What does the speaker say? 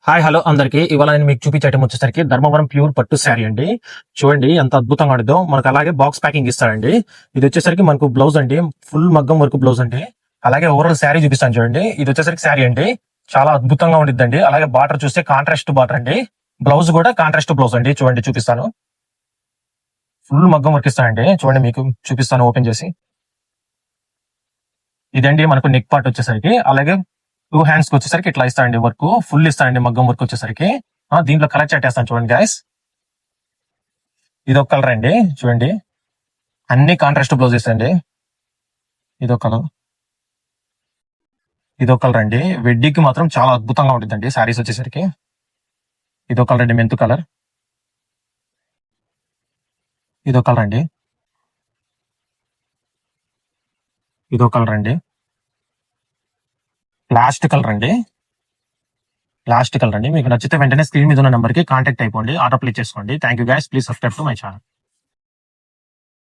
Hi hello అందరికి ఇవాళ నేను మీకు చూపించే ఐటమ్ వచ్చేసరికి ధర్మవరం ప్యూర్ పట్టు శారీ అండి. చూడండి ఎంత అద్భుతంగా ఉంటుందో. మనకు అలాగే బాక్స్ ప్యాకింగ్ ఇస్తారండి. ఇది వచ్చేసరికి మనకు బ్లౌజ్ అండి, ఫుల్ మగ్గం వర్క్ బ్లౌజ్ అండి. అలాగే ఓవరాల్ శారీ చూపిస్తాను చూడండి. ఇది వచ్చేసరికి శారీ అండి, చాలా అద్భుతంగా ఉండిద్దండి. అలాగే బార్డర్ చూస్తే కాంట్రాస్ట్ బార్డర్ అండి, బ్లౌజ్ కూడా కాంట్రాస్ట్ బ్లౌజ్ అండి. చూడండి చూపిస్తాను, ఫుల్ మగ్గం వర్క్ ఇస్తానండి. చూడండి మీకు చూపిస్తాను ఓపెన్ చేసి. ఇదండి మనకు నెక్ పార్ట్ వచ్చేసరికి. అలాగే 2 హ్యాండ్స్ కి వచ్చేసరికి ఇట్లా ఇస్తానండి, వర్క్ ఫుల్ ఇస్తానండి మగ్గం వర్క్ వచ్చేసరికి. దీంట్లో కలర్ చాటేస్తాను చూడండి గైస్. ఇదొక కలర్ అండి, చూడండి అన్ని కాంట్రాస్ట్ బ్లౌజ్ ఇస్తాండి. ఇదొక కలర్, ఇదొక కలర్ అండి. వెడ్డింగ్ కి మాత్రం చాలా అద్భుతంగా ఉంటుందండి శారీస్ వచ్చేసరికి. ఇదొక కలర్ అండి, మెంతు కలర్. ఇదొక కలర్ అండి, ఇదొక కలర్ అండి. లాస్ట్ కలర్ అండి, లాస్ట్ కలర్ అండి. మీకు నచ్చితే వెంటనే స్క్రీన్ మీద ఉన్న నెంబర్ కి కాంటాక్ట్ అయిపోండి, ఆర్డర్ ప్లేస్ చేసుకోండి. Thank you guys, please subscribe to my channel.